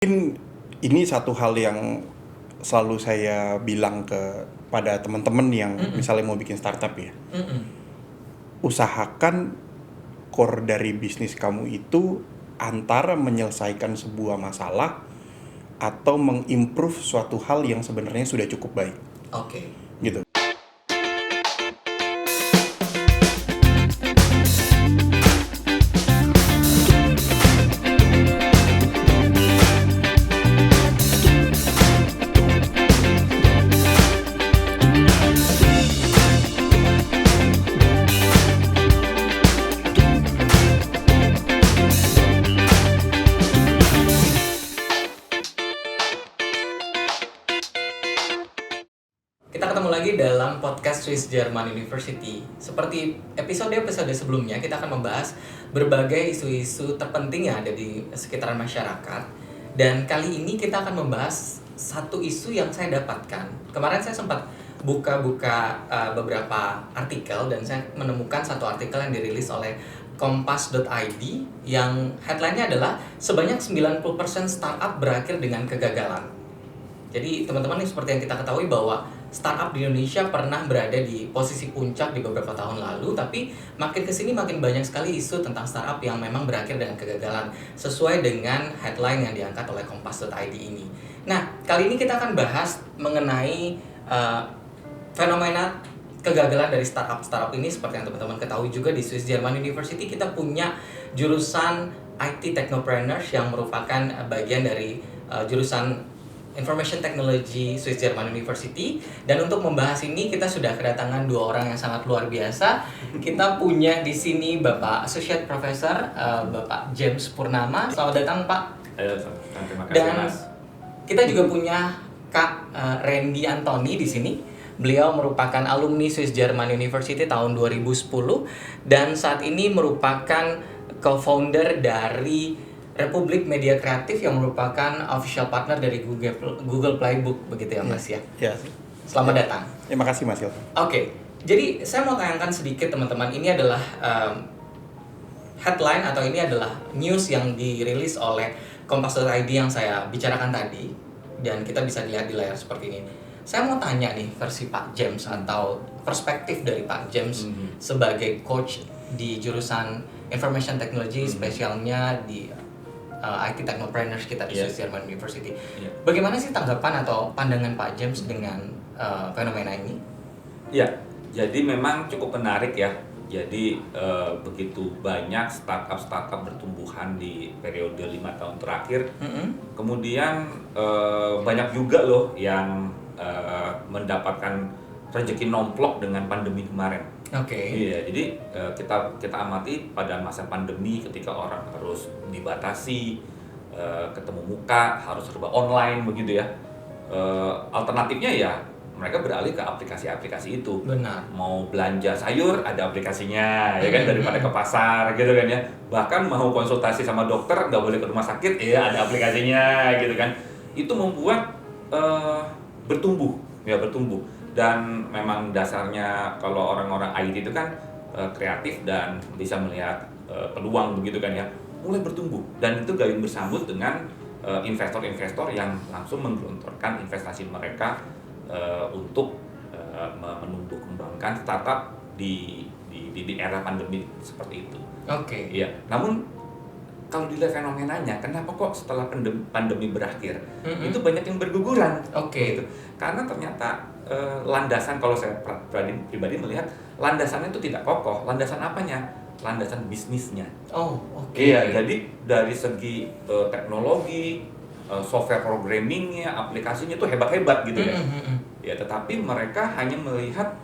Mungkin ini satu hal yang selalu saya bilang pada teman-teman yang misalnya mau bikin startup ya. Usahakan core dari bisnis kamu itu antara menyelesaikan sebuah masalah atau mengimprove suatu hal yang sebenarnya sudah cukup baik. Oke. Gitu. Kita ketemu lagi dalam podcast Swiss German University. Seperti episode-episode sebelumnya, kita akan membahas berbagai isu-isu terpenting yang ada di sekitaran masyarakat. Dan kali ini kita akan membahas satu isu yang saya dapatkan. Kemarin saya sempat buka-buka beberapa artikel dan saya menemukan satu artikel yang dirilis oleh kompas.id yang headline-nya adalah sebanyak 90% startup berakhir dengan kegagalan. Jadi teman-teman seperti yang kita ketahui bahwa startup di Indonesia pernah berada di posisi puncak di beberapa tahun lalu, tapi makin kesini makin banyak sekali isu tentang startup yang memang berakhir dengan kegagalan sesuai dengan headline yang diangkat oleh kompas.id ini. Nah, kali ini kita akan bahas mengenai fenomena kegagalan dari startup ini. Seperti yang teman-teman ketahui juga di Swiss German University kita punya jurusan IT Technopreneurs yang merupakan bagian dari jurusan Information Technology Swiss German University. Dan untuk membahas ini kita sudah kedatangan dua orang yang sangat luar biasa. Kita punya di sini Bapak Associate Professor Bapak James Purnama. Selamat datang Pak. Terima kasih Dan Mas. kita juga punya Kak Randy Antoni di sini. Beliau merupakan alumni Swiss German University tahun 2010 dan saat ini merupakan co-founder dari Republik Media Kreatif yang merupakan official partner dari Google Playbook, begitu ya Mas ya? Ya. Selamat datang. Terima kasih Mas Ilham. Oke, jadi saya mau tanyakan sedikit teman-teman, ini adalah headline atau ini adalah news yang dirilis oleh kompas.id yang saya bicarakan tadi dan kita bisa lihat di layar seperti ini. Saya mau tanya nih versi Pak James atau perspektif dari Pak James sebagai coach di jurusan Information Technology, spesialnya di IT Technopreneurs kita di Swiss German University. Bagaimana sih tanggapan atau pandangan Pak James dengan fenomena ini? Ya, jadi memang cukup menarik ya. Jadi begitu banyak startup bertumbuhan di periode 5 tahun terakhir. Kemudian banyak juga loh yang mendapatkan rezeki nomplok dengan pandemi kemarin. Oke. Iya, jadi kita amati pada masa pandemi ketika orang harus dibatasi, ketemu muka, harus serba online begitu ya. Alternatifnya ya mereka beralih ke aplikasi-aplikasi itu. Benar. Mau belanja sayur ada aplikasinya, ya kan, daripada ke pasar gitu kan ya. Bahkan mau konsultasi sama dokter nggak boleh ke rumah sakit, ya ada aplikasinya gitu kan. Itu membuat bertumbuh. Dan memang dasarnya kalau orang-orang IT itu kan kreatif dan bisa melihat peluang begitu kan ya, mulai bertumbuh dan itu gayung bersambut dengan investor-investor yang langsung menggelontorkan investasi mereka untuk menumbuh kembangkan startup di era pandemi seperti itu. Oke. Iya. Namun kalau dilihat fenomenanya, kenapa kok setelah pandemi berakhir itu banyak yang berguguran? Oke. Gitu. Karena ternyata landasan, kalau saya pribadi melihat landasannya itu tidak kokoh. Landasan apanya? Landasan bisnisnya. Oh, oke. Iya, jadi dari segi teknologi, software programmingnya, aplikasinya itu hebat-hebat gitu ya. Ya, tetapi mereka hanya melihat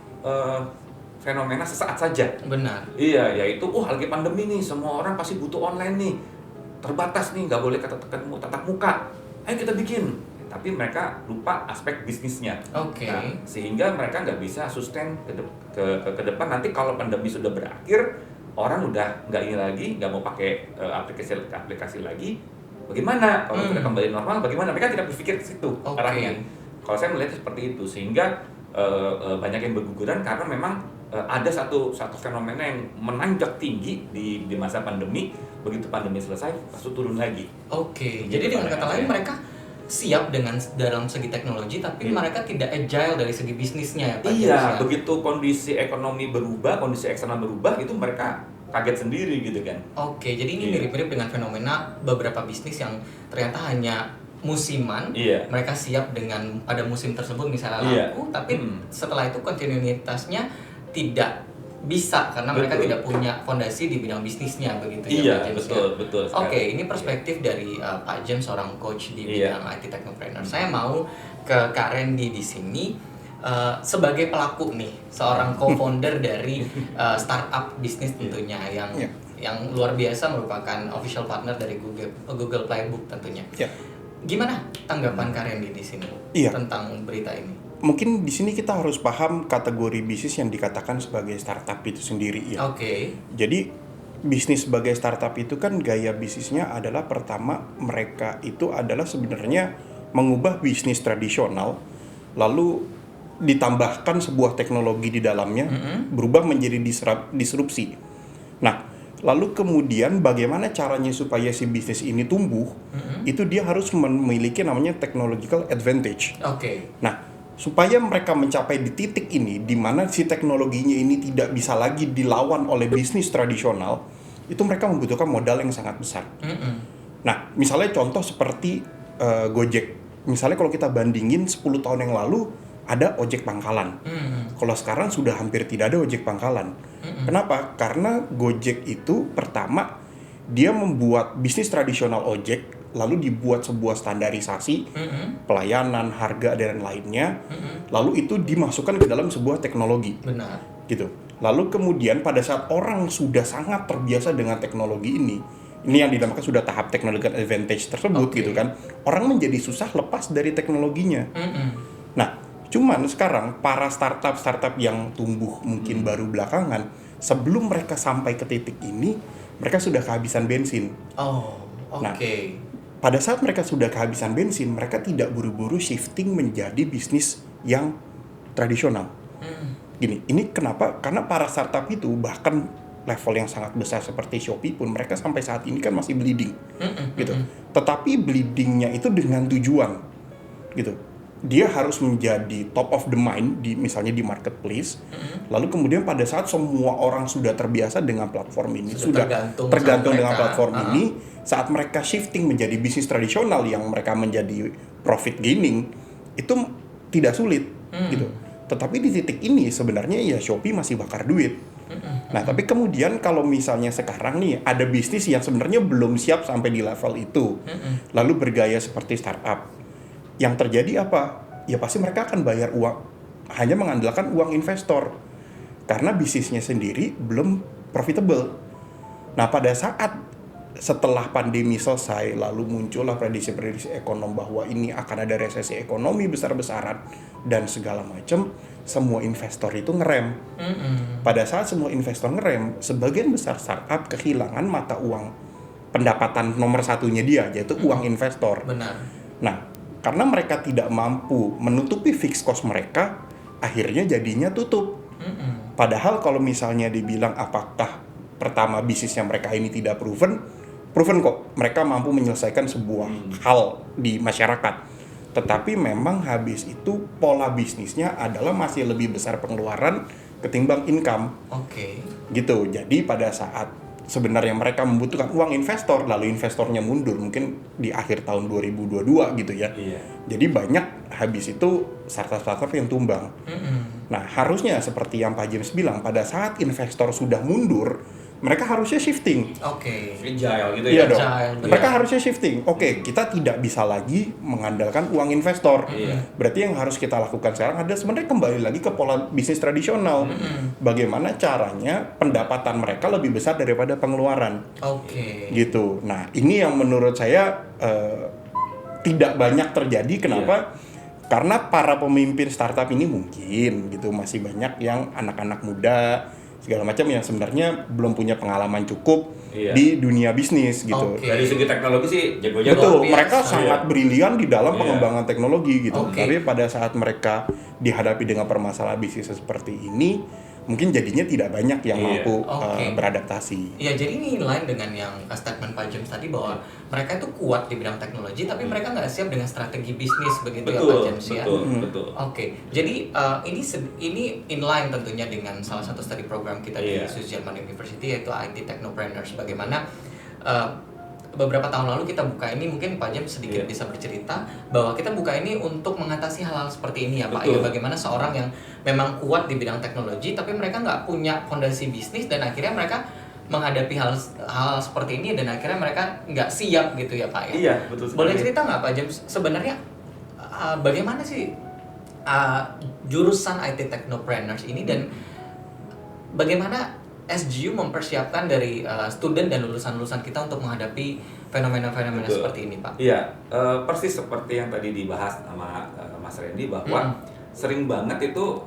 fenomena sesaat saja. Benar. Iya, yaitu lagi pandemi nih, semua orang pasti butuh online nih, terbatas nih, nggak boleh ketemu tatap muka. Ayo kita bikin. Tapi mereka lupa aspek bisnisnya. Oke. Nah, sehingga mereka nggak bisa sustain ke depan. Nanti kalau pandemi sudah berakhir, orang udah nggak ini lagi, nggak mau pakai aplikasi lagi. Bagaimana kalau sudah kembali normal? Bagaimana? Mereka tidak berpikir ke situ arahnya. Kalau saya melihat seperti itu, sehingga banyak yang berguguran karena memang ada satu fenomena yang menanjak tinggi di masa pandemi. Begitu pandemi selesai, langsung turun lagi. Oke, Gitu jadi dengan kata lain pandangan saya. mereka siap dalam segi teknologi, tapi mereka tidak agile dari segi bisnisnya ya Pak James, Iya, ya? begitu kondisi ekonomi berubah, kondisi eksternal berubah, itu mereka kaget sendiri gitu kan. Oke, jadi ini Iya. mirip-mirip dengan fenomena beberapa bisnis yang ternyata hanya musiman. Iya. Mereka siap dengan pada musim tersebut misalnya Iya. laku, tapi Hmm. setelah itu kontinuitasnya tidak bisa karena mereka Betul. tidak punya fondasi di bidang bisnisnya begitu Iya, ya Pak James, betul, ya? betul sekali. Oke, ini perspektif dari Pak James, seorang coach di Iya. bidang IT Technopreneur. Saya mau ke Kak Randy di sini sebagai pelaku nih, seorang co-founder dari startup bisnis tentunya yang Iya. yang luar biasa, merupakan official partner dari Google Playbook tentunya. Ya. Gimana tanggapan Kak Randy di sini Iya. tentang berita ini? Mungkin di sini kita harus paham kategori bisnis yang dikatakan sebagai startup itu sendiri ya. Oke. Jadi bisnis sebagai startup itu kan gaya bisnisnya adalah pertama mereka itu adalah sebenarnya mengubah bisnis tradisional lalu ditambahkan sebuah teknologi di dalamnya berubah menjadi disrupsi. Nah, lalu kemudian bagaimana caranya supaya si bisnis ini tumbuh? Itu dia harus memiliki namanya technological advantage. Oke. Nah, supaya mereka mencapai di titik ini, di mana si teknologinya ini tidak bisa lagi dilawan oleh bisnis tradisional, itu mereka membutuhkan modal yang sangat besar. Nah, misalnya contoh seperti Gojek. Misalnya kalau kita bandingin 10 tahun yang lalu, ada ojek pangkalan. Kalau sekarang sudah hampir tidak ada ojek pangkalan. Kenapa? Karena Gojek itu pertama, dia membuat bisnis tradisional ojek, lalu dibuat sebuah standarisasi pelayanan, harga dan lainnya, lalu itu dimasukkan ke dalam sebuah teknologi, Benar. gitu. Lalu kemudian pada saat orang sudah sangat terbiasa dengan teknologi ini yang dinamakan sudah tahap technological advantage tersebut, Oke. gitu kan, orang menjadi susah lepas dari teknologinya. Nah, cuman sekarang para startup yang tumbuh mungkin baru belakangan, sebelum mereka sampai ke titik ini, mereka sudah kehabisan bensin. Oh, oke. Nah, pada saat mereka sudah kehabisan bensin, mereka tidak buru-buru shifting menjadi bisnis yang tradisional. Gini, ini kenapa? Karena para startup itu bahkan level yang sangat besar seperti Shopee pun mereka sampai saat ini kan masih bleeding, gitu. Tetapi bleedingnya itu dengan tujuan, gitu. Dia harus menjadi top of the mind misalnya di marketplace. Lalu kemudian pada saat semua orang sudah terbiasa dengan platform ini, sudah tergantung dengan mereka. platform ini, saat mereka shifting menjadi bisnis tradisional yang mereka menjadi profit gaining, itu tidak sulit, gitu. Tetapi di titik ini sebenarnya ya Shopee masih bakar duit. Nah, tapi kemudian kalau misalnya sekarang nih ada bisnis yang sebenarnya belum siap sampai di level itu, lalu bergaya seperti startup, yang terjadi apa? Ya pasti mereka akan bayar uang, hanya mengandalkan uang investor, karena bisnisnya sendiri belum profitable. Nah, pada saat setelah pandemi selesai, lalu muncullah prediksi-prediksi ekonom bahwa ini akan ada resesi ekonomi besar-besaran dan segala macam, semua investor itu ngerem. Pada saat semua investor ngerem, sebagian besar startup kehilangan mata uang pendapatan nomor satunya dia, yaitu uang investor. Benar. Nah, karena mereka tidak mampu menutupi fixed cost mereka, akhirnya jadinya tutup. Padahal kalau misalnya dibilang apakah pertama bisnisnya mereka ini tidak proven kok. Mereka mampu menyelesaikan sebuah hal di masyarakat. Tetapi memang habis itu pola bisnisnya adalah masih lebih besar pengeluaran ketimbang income. Oke. Gitu. Jadi pada saat sebenarnya mereka membutuhkan uang investor, lalu investornya mundur mungkin di akhir tahun 2022 gitu ya. Iya. Jadi banyak habis itu startup-startup yang tumbang. Nah, harusnya seperti yang Pak James bilang, pada saat investor sudah mundur, mereka harusnya shifting. Oke. Agile gitu Iya ya. dong. Agile, Mereka benar. harusnya shifting. Oke, kita tidak bisa lagi mengandalkan uang investor. Iya. Berarti yang harus kita lakukan sekarang adalah sebenarnya kembali lagi ke pola bisnis tradisional. Bagaimana caranya pendapatan mereka lebih besar daripada pengeluaran. Oke. Gitu. Nah, ini yang menurut saya tidak banyak terjadi. Kenapa? Karena para pemimpin startup ini mungkin gitu masih banyak yang anak-anak muda segala macam yang sebenarnya belum punya pengalaman cukup di dunia bisnis gitu. Oke. Dari segi teknologi sih jago-jago. Betul, Luar biasa. mereka sangat brilian di dalam Iya. pengembangan teknologi gitu. Oke. Tapi pada saat mereka dihadapi dengan permasalahan bisnis seperti ini, mungkin jadinya tidak banyak yang Iya. mampu Oke. beradaptasi. Ya, jadi ini inline dengan yang statement Pak James tadi bahwa mereka itu kuat di bidang teknologi, tapi mereka nggak siap dengan strategi bisnis, begitu ya Pak James ya? Betul. Oke, jadi ini inline tentunya dengan salah satu study program kita di Iya. Swiss German University, yaitu IT Technopreneurs. Bagaimana beberapa tahun lalu kita buka ini, mungkin Pak James sedikit Iya. bisa bercerita bahwa kita buka ini untuk mengatasi hal-hal seperti ini ya Pak. Ya, Betul. bagaimana seorang yang memang kuat di bidang teknologi, tapi mereka nggak punya fondasi bisnis dan akhirnya mereka menghadapi hal seperti ini dan akhirnya mereka nggak siap gitu ya Pak ya. Iya, betul sekali. Boleh cerita nggak Pak James sebenarnya bagaimana sih jurusan IT Technopreneurs ini dan bagaimana SGU mempersiapkan dari student dan lulusan-lulusan kita untuk menghadapi fenomena-fenomena Betul. seperti ini Pak? Iya, persis seperti yang tadi dibahas sama Mas Randy bahwa sering banget itu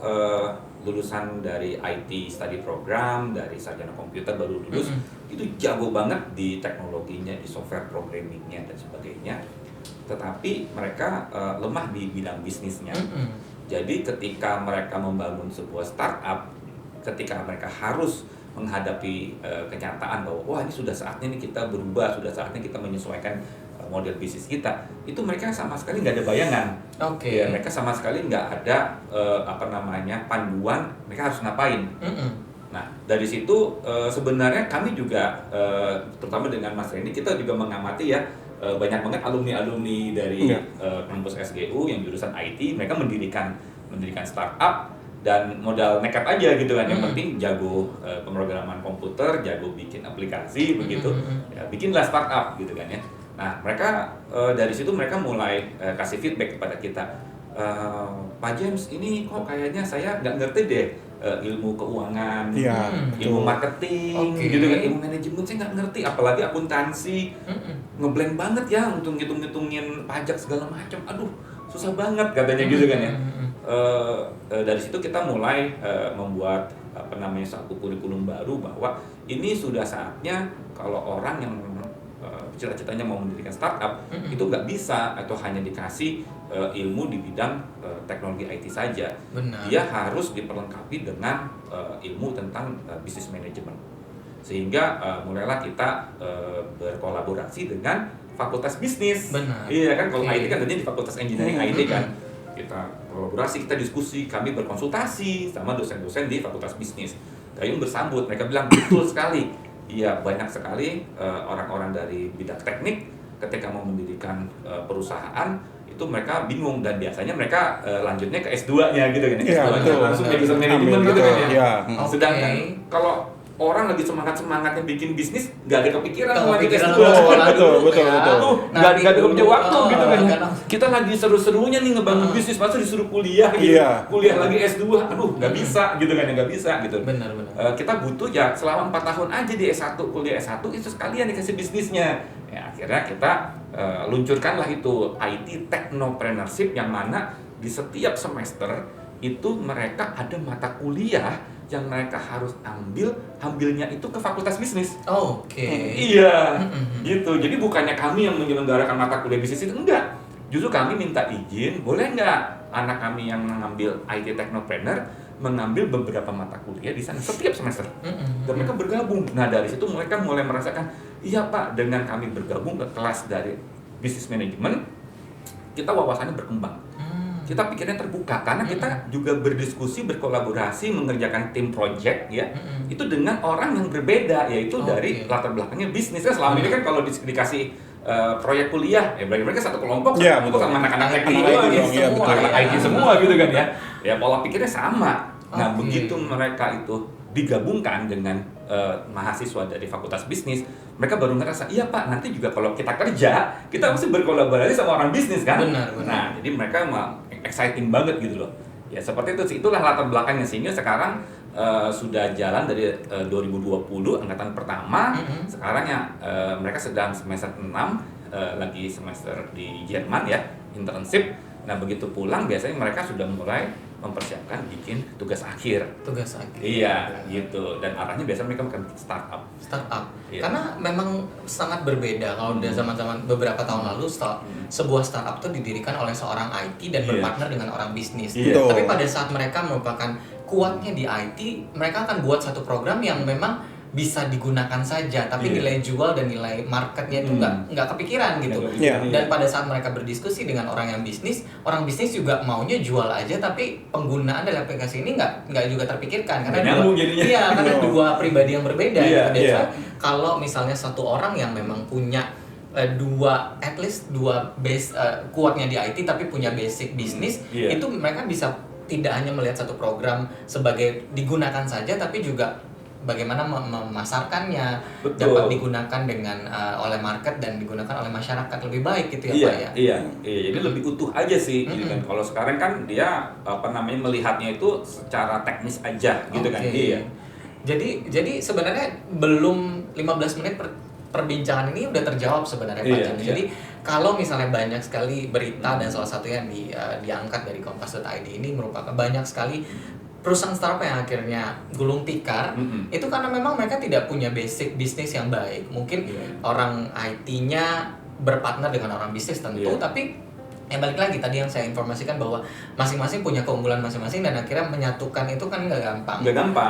lulusan dari IT study program, dari sarjana komputer baru lulus, itu jago banget di teknologinya, di software programmingnya dan sebagainya. Tetapi mereka lemah di bidang bisnisnya. Jadi ketika mereka membangun sebuah startup, ketika mereka harus menghadapi kenyataan bahwa wah ini sudah saatnya nih kita berubah, sudah saatnya kita menyesuaikan model bisnis kita, itu mereka sama sekali nggak ada bayangan. Oke. Ya, mereka sama sekali nggak ada panduan mereka harus ngapain. Nah dari situ sebenarnya kami juga terutama dengan Mas Randy kita juga mengamati ya banyak banget alumni dari kampus SGU yang jurusan IT, mereka mendirikan startup dan modal nekat aja gitu kan, yang penting jago pemrograman komputer, jago bikin aplikasi begitu, ya bikinlah startup gitu kan ya. Nah mereka dari situ mereka mulai kasih feedback kepada kita, Pak James ini kok kayaknya saya nggak ngerti deh ilmu keuangan, ilmu marketing, gitu kan, ilmu manajemen saya nggak ngerti, apalagi akuntansi, ngeblank banget ya untuk ngitungin pajak segala macam, aduh susah banget katanya gitu kan ya. Dari situ kita mulai membuat satu kurikulum baru bahwa ini sudah saatnya kalau orang yang cita-citanya mau mendirikan startup itu nggak bisa atau hanya dikasih ilmu di bidang teknologi IT saja. Benar. Dia harus diperlengkapi dengan ilmu tentang bisnis manajemen. Sehingga mulailah kita berkolaborasi dengan fakultas bisnis. Benar. Iya kan, kalau Oke. IT kan tadinya di fakultas engineering IT kan. Kita kolaborasi, kita diskusi, kami berkonsultasi sama dosen-dosen di fakultas bisnis. Gayung bersambut, mereka bilang betul sekali. Iya, banyak sekali orang-orang dari bidang teknik ketika mau mendirikan perusahaan itu mereka bingung dan biasanya mereka lanjutnya ke S2-nya gitu kan. Iya, S2-nya betul. langsung jadi manajemen Ambil gitu kan ya. Iya. Sedangkan kalau orang lagi semangatnya bikin bisnis, nggak ada kepikiran mau lanjut Kepikiran S2. mau sekolah Betul, dulu, betul, ya. betul. Aduh, Nanti nggak ada punya dulu, waktu gitu kan. karena- Kita lagi seru-serunya nih ngebangun bisnis, masa disuruh kuliah gitu. Iya. Kuliah lagi S2, aduh nggak bisa gitu kan, nggak bisa gitu. Benar. Kita butuh ya selama 4 tahun aja di S1, kuliah S1 itu sekalian dikasih bisnisnya. Ya akhirnya kita luncurkanlah itu IT Technopreneurship yang mana di setiap semester itu mereka ada mata kuliah yang mereka harus ambilnya itu ke fakultas bisnis. Oke. Iya, gitu. Jadi bukannya kami yang menyelenggarakan mata kuliah bisnis itu, enggak. Justru kami minta izin, boleh nggak anak kami yang mengambil IT Technopreneur mengambil beberapa mata kuliah di sana setiap semester. Dan mereka bergabung. Nah dari situ mereka mulai merasakan, iya Pak, dengan kami bergabung ke kelas dari bisnis manajemen, kita wawasannya berkembang. Kita pikirnya terbuka karena kita juga berdiskusi, berkolaborasi, mengerjakan tim project ya. Itu dengan orang yang berbeda, yaitu dari latar belakangnya bisnis. Kan selama ini kan kalau dikasih proyek kuliah, ya berarti mereka satu kelompok, Iya, satu sama anak-anak teknik Anak IT doang, dong, iya, semua, betul. anak IT semua gitu kan ya. Ya pola pikirnya sama. Nah Oke. begitu mereka itu digabungkan dengan mahasiswa dari fakultas bisnis, mereka baru ngerasa, iya Pak, nanti juga kalau kita kerja, kita mesti berkolaborasi sama orang bisnis kan? Benar. Nah, jadi mereka exciting banget gitu loh. Ya seperti itu, itulah latar belakangnya sehingga sekarang sudah jalan dari 2020 angkatan pertama. Sekarang ya mereka sedang semester 6 lagi semester di Jerman ya, internship. Nah, begitu pulang biasanya mereka sudah mulai mempersiapkan bikin tugas akhir. Tugas akhir. Iya, gitu. Dan arahnya biasanya mereka akan bikin startup. Iya. Karena memang sangat berbeda kalau udah zaman-zaman beberapa tahun lalu sebuah startup itu didirikan oleh seorang IT dan Iya. berpartner dengan orang bisnis. Iya. Betul. Tapi pada saat mereka merupakan kuatnya di IT, mereka akan buat satu program yang memang bisa digunakan saja, tapi nilai jual dan nilai marketnya itu nggak kepikiran gitu. Dan pada saat mereka berdiskusi dengan orang bisnis juga maunya jual aja, tapi penggunaan dari aplikasi ini nggak juga terpikirkan karena dua pribadi yang berbeda. Gitu. Kalau misalnya satu orang yang memang punya at least dua base kuatnya di IT tapi punya basic bisnis, itu mereka bisa tidak hanya melihat satu program sebagai digunakan saja, tapi juga bagaimana memasarkannya, dapat digunakan dengan oleh market dan digunakan oleh masyarakat lebih baik gitu ya Pak ya. Iya, jadi lebih utuh aja sih gitu kan. Kalau sekarang kan dia melihatnya itu secara teknis aja gitu kan. Iya. Jadi sebenarnya belum 15 menit perbincangan ini udah terjawab sebenarnya Pak Jim. Jadi kalau misalnya banyak sekali berita dan salah satunya diangkat dari Kompas.id ini merupakan banyak sekali perusahaan startup yang akhirnya gulung tikar, itu karena memang mereka tidak punya basic bisnis yang baik. Mungkin orang IT-nya berpartner dengan orang bisnis tentu, tapi yang balik lagi tadi yang saya informasikan bahwa masing-masing punya keunggulan masing-masing dan akhirnya menyatukan itu kan nggak gampang.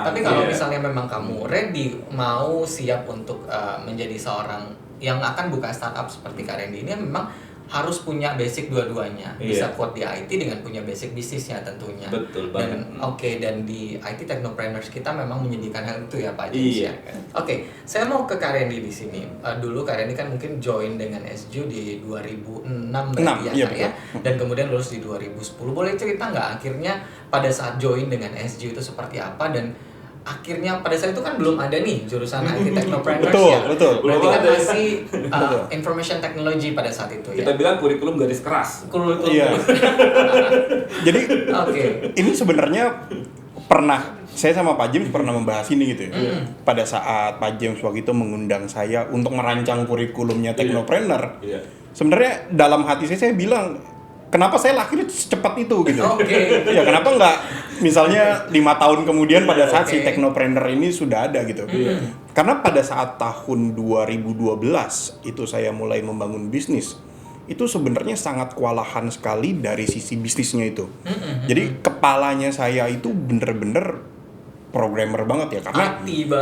Tapi kalau misalnya memang kamu ready, mau siap untuk menjadi seorang yang akan buka startup seperti Kak Randy ini, memang harus punya basic dua-duanya, bisa kuat di IT dengan punya basic bisnisnya tentunya. Betul banget. Dan di IT Technopreneurs kita memang menyediakan hal itu ya Pak James. Saya mau ke Kak Randy di sini. Dulu Kak Randy kan mungkin join dengan SJU di 2006 berarti ya. Dan kemudian lulus di 2010. Boleh cerita nggak akhirnya pada saat join dengan SJU itu seperti apa, dan akhirnya pada saat itu kan belum ada nih jurusan IT Technopreneurs Betul. Berarti kan masih information technology pada saat itu Kita bilang kurikulum garis keras. Jadi ini sebenarnya saya sama Pak James pernah membahas ini gitu ya. Pada saat Pak James waktu itu mengundang saya untuk merancang kurikulumnya Technopreneur. Sebenarnya dalam hati saya bilang, kenapa saya lahir secepat itu gitu? Ya kenapa nggak misalnya 5 tahun kemudian pada saat si Technopreneur ini sudah ada gitu? Karena pada saat tahun 2012 itu saya mulai membangun bisnis, itu sebenarnya sangat kewalahan sekali dari sisi bisnisnya itu. Jadi kepalanya saya itu bener-bener programmer banget ya,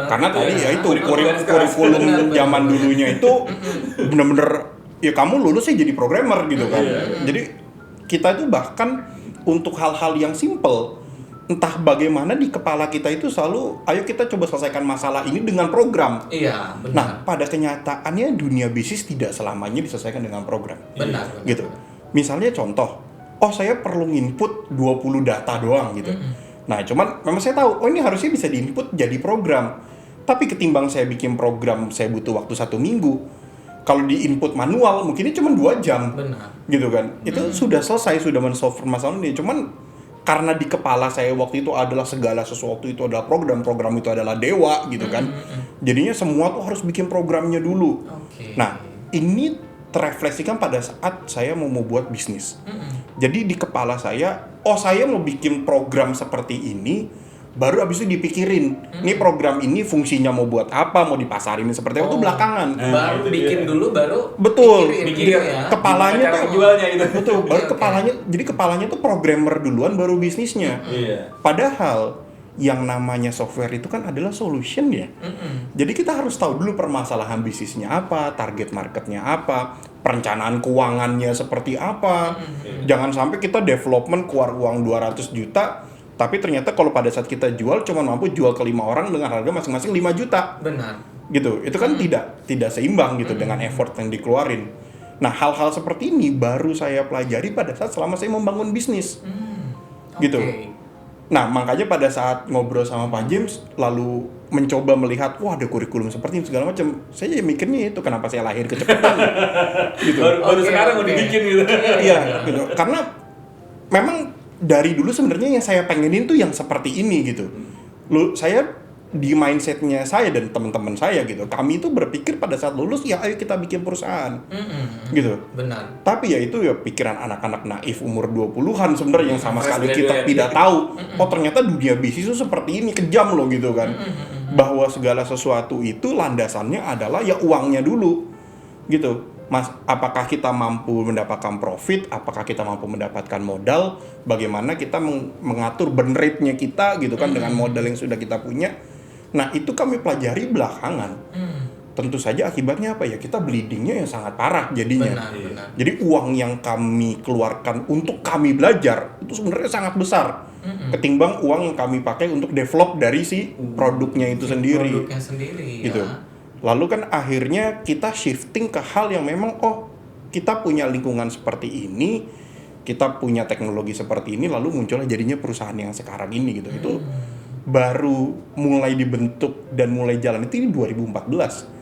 karena tadi ya itu kurikulum zaman dulunya itu bener-bener ya kamu lulusnya jadi programmer gitu kan. Jadi kita itu bahkan untuk hal-hal yang simple, entah bagaimana di kepala kita itu selalu, ayo kita coba selesaikan masalah ini dengan program. Benar. Nah, pada kenyataannya dunia bisnis tidak selamanya diselesaikan dengan program. Benar. Gitu. Misalnya contoh, saya perlu input 20 data doang gitu. Nah, cuman memang saya tahu, ini harusnya bisa diinput jadi program. Tapi ketimbang saya bikin program, saya butuh waktu 1 minggu. Kalau di input manual mungkin ini cuma 2 jam. Benar. Gitu kan. Itu sudah selesai, sudah men-solve permasalahan ini. Cuman karena di kepala saya waktu itu adalah segala sesuatu itu adalah program itu adalah dewa gitu kan. Jadinya semua tuh harus bikin programnya dulu. Nah, ini terefleksikan pada saat saya mau buat bisnis. Jadi di kepala saya, saya mau bikin program seperti ini, baru abis itu dipikirin, ini program ini fungsinya mau buat apa, mau dipasarin seperti apa, itu belakangan. Baru bikin dulu, baru mikir ya. Kepalanya tuh jualnya itu. Betul, baru kepalanya, jadi kepalanya tuh programmer duluan, baru bisnisnya. Padahal yang namanya software itu kan adalah solution ya. Jadi kita harus tahu dulu permasalahan bisnisnya apa, target marketnya apa, perencanaan keuangannya seperti apa. Jangan sampai kita development keluar uang 200 juta, tapi ternyata kalau pada saat kita jual cuma mampu jual ke 5 orang dengan harga masing-masing 5 juta. Benar. Gitu. Itu kan tidak seimbang gitu dengan effort yang dikeluarin. Nah, hal-hal seperti ini baru saya pelajari pada saat selama saya membangun bisnis. Gitu. Nah, makanya pada saat ngobrol sama Pak James lalu mencoba melihat, wah ada kurikulum seperti ini segala macam. Saya mikirnya itu kenapa saya lahir kecepatan. Gitu. Baru sekarang mau dibikin gitu. Iya, gitu. Karena memang dari dulu sebenarnya yang saya pengenin tuh yang seperti ini gitu. Saya di mindsetnya saya dan teman-teman saya gitu, kami itu berpikir pada saat lulus ya ayo kita bikin perusahaan. Gitu. Benar. Tapi ya itu ya pikiran anak-anak naif umur 20-an sebenarnya yang sama sekali kita tidak tahu. Ternyata dunia bisnis itu seperti ini, kejam loh gitu kan. Bahwa segala sesuatu itu landasannya adalah ya uangnya dulu. Gitu. apakah kita mampu mendapatkan profit, apakah kita mampu mendapatkan modal, bagaimana kita mengatur burn rate-nya kita gitu kan dengan modal yang sudah kita punya. Nah, itu kami pelajari belakangan. Tentu saja akibatnya apa ya? Kita bleedingnya yang sangat parah jadinya. Benar. Jadi uang yang kami keluarkan untuk kami belajar itu sebenarnya sangat besar ketimbang uang yang kami pakai untuk develop dari si produknya itu sendiri. Produknya sendiri. Gitu. Ya. Lalu kan akhirnya kita shifting ke hal yang memang kita punya lingkungan seperti ini, kita punya teknologi seperti ini, lalu muncullah jadinya perusahaan yang sekarang ini gitu. Itu baru mulai dibentuk dan mulai jalan itu di 2014.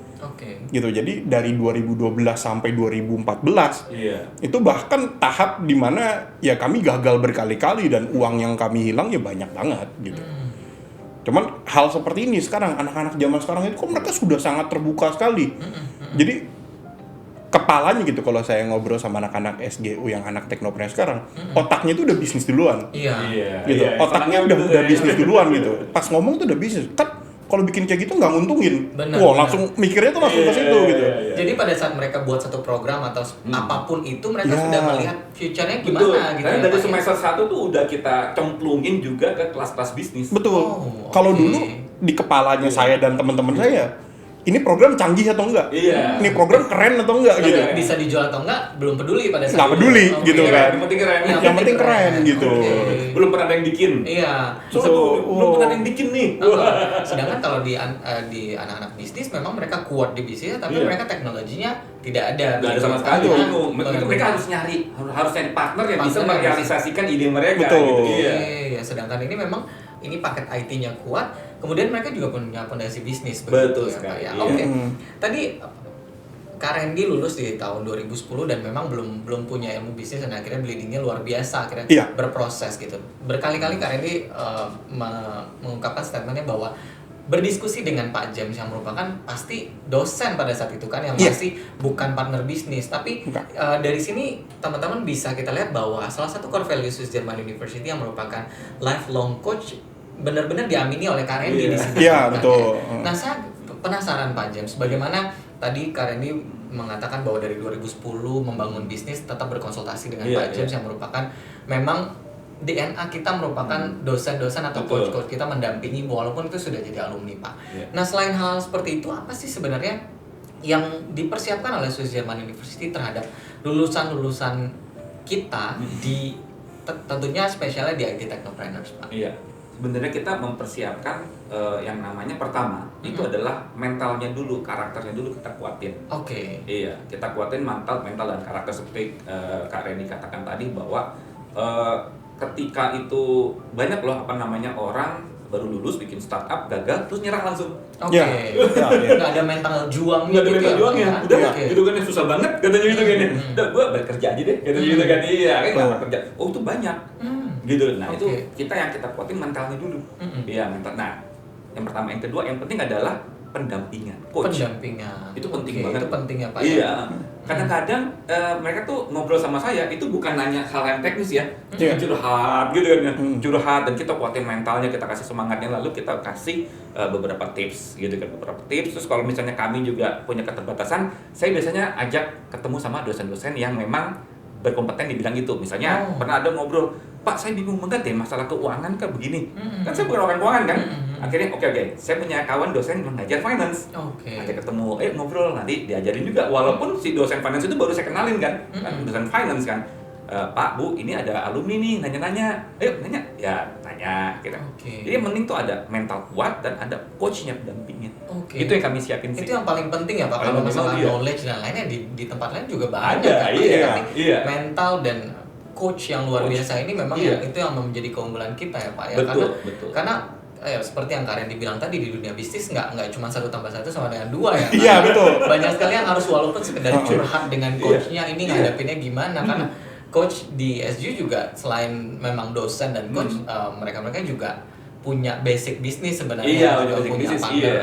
Gitu. Jadi dari 2012 sampai 2014 itu bahkan tahap dimana ya kami gagal berkali-kali dan uang yang kami hilang ya banyak banget gitu. Cuman hal seperti ini sekarang anak-anak zaman sekarang itu kok mereka sudah sangat terbuka sekali. Jadi kepalanya gitu kalau saya ngobrol sama anak-anak SGU yang anak teknopreneur sekarang, otaknya itu udah bisnis duluan. Gitu. Otaknya udah bisnis duluan gitu. Pas ngomong tuh udah bisnis. Kan kalau bikin kayak gitu nggak nguntungin. Langsung mikirnya tuh langsung ke situ gitu. Jadi pada saat mereka buat satu program atau apapun itu mereka sudah melihat future-nya gimana gitu. Karena dari semester 1 tuh udah kita cemplungin juga ke kelas-kelas bisnis. Betul. Kalau dulu di kepalanya saya dan teman-teman saya, ini program canggih atau enggak? Ini program keren atau enggak gitu. Bisa dijual atau enggak belum peduli pada saat nggak peduli gitu kan. Yang penting keren. Yang penting keren gitu. Belum pernah ada yang bikin. Belum pernah ada yang bikin nih. Sedangkan kalau di anak-anak bisnis memang mereka kuat di bisnis tapi mereka teknologinya tidak ada. Nggak ada sama sekali. Mereka harus nyari partner yang bisa merealisasikan ide mereka. Betul. Iya. Sedangkan ini memang ini paket IT-nya kuat, kemudian mereka juga punya fondasi bisnis. Betul ya, sekali. Pak, ya. Oke. Tadi Kak Randy lulus di tahun 2010 dan memang belum punya ilmu bisnis dan akhirnya bleedingnya luar biasa, akhirnya berproses gitu. Berkali-kali Kak Randy mengungkapkan statementnya bahwa berdiskusi dengan Pak James yang merupakan pasti dosen pada saat itu kan yang masih bukan partner bisnis, tapi dari sini teman-teman bisa kita lihat bahwa salah satu core value Swiss German University yang merupakan lifelong coach benar-benar diamini oleh Kak Randy di sini. Iya, betul. Nah, saya penasaran Pak James, bagaimana tadi Kak Randy mengatakan bahwa dari 2010 membangun bisnis tetap berkonsultasi dengan Pak James yang merupakan memang DNA kita merupakan dosen-dosen atau coach-coach kita mendampingi walaupun itu sudah jadi alumni Pak. Nah, selain hal seperti itu apa sih sebenarnya yang dipersiapkan oleh Swiss German University terhadap lulusan-lulusan kita di tentunya spesialnya di IT Technopreneurs Pak? Iya. Sebenarnya kita mempersiapkan yang namanya pertama itu adalah mentalnya dulu, karakternya dulu kita kuatin. Iya, kita kuatin mental dan karakter seperti Kak Reni katakan tadi bahwa ketika itu banyak loh orang baru lulus bikin startup gagal terus nyerah langsung. Nggak ada mental juangnya. Nggak ada mental juangnya. Udah gitu kan susah banget katanya gitu kan ya. Udah gua bekerja aja deh katanya gitu kan. Iya kan nggak kerja. Oh itu banyak. Gitu. Nah itu kita kuatin mentalnya dulu. Iya mental. Nah yang pertama, yang kedua, yang penting adalah pendampingan, coach. Itu penting banget. Itu penting ya Pak. Iya. Kadang-kadang mereka tuh ngobrol sama saya itu bukan nanya hal yang teknis ya, curhat gitu kan ya, curhat dan kita kuatin mentalnya, kita kasih semangatnya, lalu kita kasih beberapa tips gitu kan, beberapa tips. Terus kalau misalnya kami juga punya keterbatasan, saya biasanya ajak ketemu sama dosen-dosen yang memang berkompeten di bidang itu. Misalnya pernah ada ngobrol, Pak saya bingung banget deh masalah keuangan kan begini. Kan saya bukan orang keuangan kan. Akhirnya oke, saya punya kawan dosen mengajar finance. Ajak ketemu, ngobrol, nanti diajarin juga. Walaupun si dosen finance itu baru saya kenalin kan, dosen finance kan. Pak, Bu, ini ada alumni nih nanya-nanya. Ayo nanya, ya tanya gitu. Jadi yang penting tuh ada mental kuat dan ada coachnya pendampingnya. Itu yang kami siapin sih. Itu yang paling penting ya Pak. Kalau masalah knowledge dan lainnya di tempat lain juga banyak. Tapi mental dan coach yang luar biasa ini memang itu yang menjadi keunggulan kita ya Pak ya. Karena seperti yang Karen dibilang tadi, di dunia bisnis nggak cuma 1 tambah 1 sama dengan 2 ya. Iya betul. Banyak sekali yang harus walaupun sekedar curhat dengan coachnya ini ngadapinnya gimana, karena coach di SGU juga selain memang dosen dan coach, mereka juga punya basic bisnis sebenarnya, juga punya partner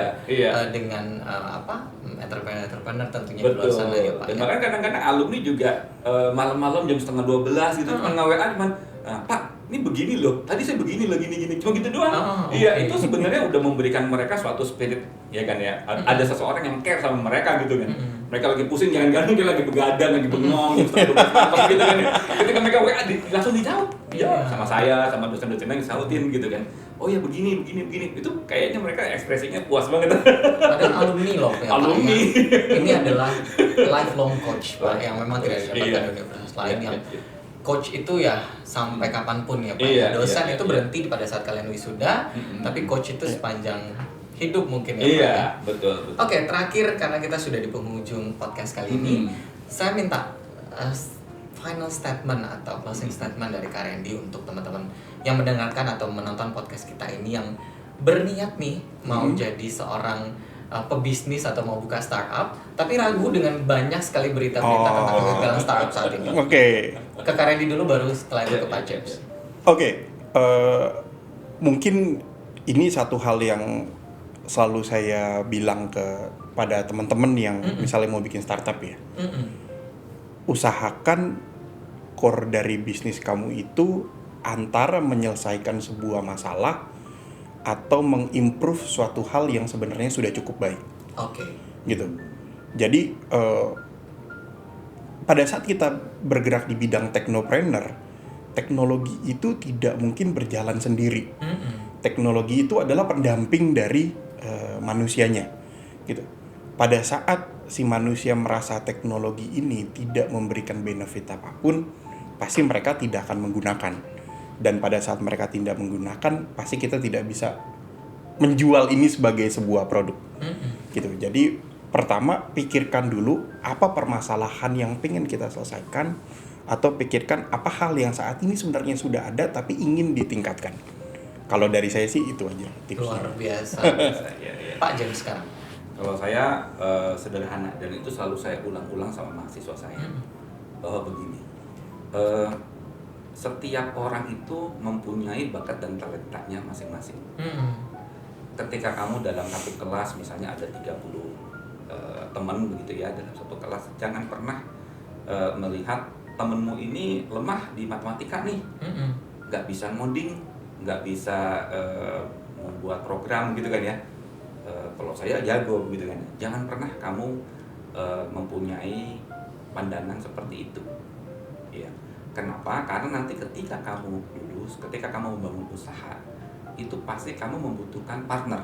dengan entrepreneur tentunya di luar sana ya Pak. Dan bahkan kadang-kadang alumni juga malam-malam jam 11:30 gitu cuma nge-WA cuman, Pak ini begini loh, tadi saya begini loh, gini-gini, cuma gitu doang. Iya, Okay. itu sebenarnya udah memberikan mereka suatu spirit, ya kan ya. Ada seseorang yang care sama mereka gitu kan. Mereka lagi pusing, jangan-jangan dia lagi begadang, lagi bengong, gitu kan ya. Ketika mereka WA langsung dijawab. Iya, sama saya, sama dosen-dosen yang disautin gitu kan. Oh ya begini. Itu kayaknya mereka ekspresinya puas banget. Padahal alumni loh ya, Pak, Alumni. ya. Ini adalah lifelong coach Pak yang memang tidak didapatkan Iya. di universitas lain yang Iya. coach itu ya sampai kapanpun ya Pak. Iya, Dosen iya, itu iya. berhenti pada saat kalian wisuda, tapi coach itu sepanjang hidup mungkin ya Pak. Iya, ya. betul. Oke, terakhir karena kita sudah di penghujung podcast kali ini, saya minta final statement atau closing statement dari Kak Randy untuk teman-teman yang mendengarkan atau menonton podcast kita ini yang berniat nih mau jadi seorang pebisnis atau mau buka startup, tapi ragu dengan banyak sekali berita-berita tentang kegagalan startup saat ini. Oke. Ke Kak Randy dulu, baru setelah itu ke Pak James. Oke, mungkin ini satu hal yang selalu saya bilang pada teman-teman yang misalnya mau bikin startup ya. Usahakan core dari bisnis kamu itu antara menyelesaikan sebuah masalah atau mengimprove suatu hal yang sebenarnya sudah cukup baik. Oke. Gitu. Jadi pada saat kita bergerak di bidang teknopreneur, teknologi itu tidak mungkin berjalan sendiri. Teknologi itu adalah pendamping dari manusianya, gitu. Pada saat si manusia merasa teknologi ini tidak memberikan benefit apapun, pasti mereka tidak akan menggunakan. Dan pada saat mereka tidak menggunakan, pasti kita tidak bisa menjual ini sebagai sebuah produk, gitu. Jadi pertama pikirkan dulu apa permasalahan yang pengen kita selesaikan, atau pikirkan apa hal yang saat ini sebenarnya sudah ada tapi ingin ditingkatkan. Kalau dari saya sih itu aja tipsnya. Luar biasa. Iya. Pak James sekarang. Kalau saya sederhana, dan itu selalu saya ulang-ulang sama mahasiswa saya, bahwa begini, setiap orang itu mempunyai bakat dan talentanya masing-masing. Ketika kamu dalam satu kelas, misalnya ada 30 teman begitu ya, dalam satu kelas, jangan pernah melihat temenmu ini lemah di matematika nih, nggak bisa ngoding, nggak bisa membuat program gitu kan ya. Kalau saya jago gitu kan. Jangan pernah kamu mempunyai pandangan seperti itu. Ya. Kenapa? Karena nanti ketika kamu lulus, ketika kamu membangun usaha, itu pasti kamu membutuhkan partner.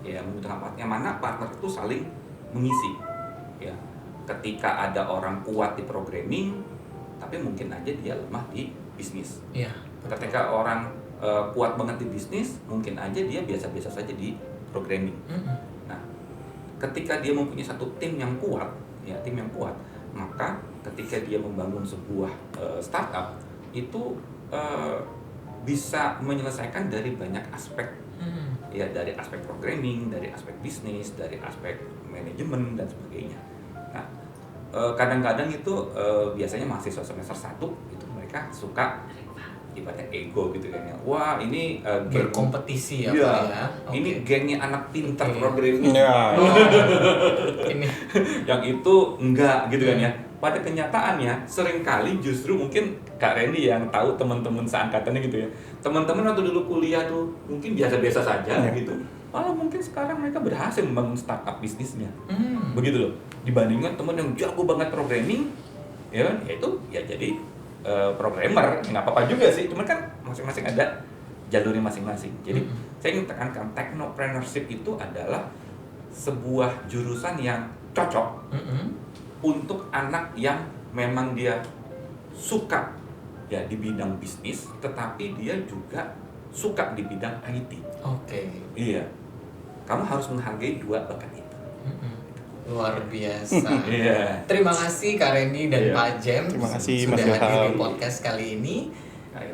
Ya, membutuhkan partner. Yang mana partner itu saling mengisi. Ya. Ketika ada orang kuat di programming, tapi mungkin aja dia lemah di bisnis. Iya. Ketika orang kuat banget di bisnis, mungkin aja dia biasa-biasa saja di programming. Nah, ketika dia mempunyai satu tim yang kuat, ya tim yang kuat, maka ketika dia membangun sebuah startup itu bisa menyelesaikan dari banyak aspek, ya dari aspek programming, dari aspek bisnis, dari aspek manajemen dan sebagainya. Nah, kadang-kadang itu biasanya mahasiswa semester 1 itu mereka suka ibaratnya ego gitu kan ya. Wah, ini geng Berkompetisi ya, iya, Pak ya. ini gengnya anak pintar Oke. programming. Ya. Ini Yang itu enggak gitu kan ya. Pada kenyataannya seringkali justru mungkin Kak Randy yang tahu teman-teman seangkatannya gitu ya. Teman-teman waktu dulu kuliah tuh mungkin biasa-biasa saja gitu. Malah mungkin sekarang mereka berhasil membangun startup bisnisnya. Begitu loh. Dibandingkan teman yang jago banget programming, ya kan? Ya itu ya jadi programmer, nggak apa-apa juga sih. Cuman kan masing-masing ada jalurnya masing-masing. Jadi saya ingin tekankan technopreneurship itu adalah sebuah jurusan yang cocok untuk anak yang memang dia suka ya di bidang bisnis, tetapi dia juga suka di bidang IT. Oke. Iya, kamu harus menghargai dua bakat itu. Luar biasa. Iya. Terima kasih Kak Randy dan Iya. Pak James Terima kasih, sudah Mas hadir di Ilham. podcast kali ini.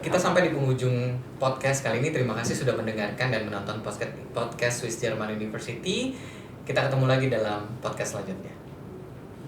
Kita sampai di penghujung podcast kali ini. Terima kasih sudah mendengarkan dan menonton podcast Swiss German University. Kita ketemu lagi dalam podcast selanjutnya.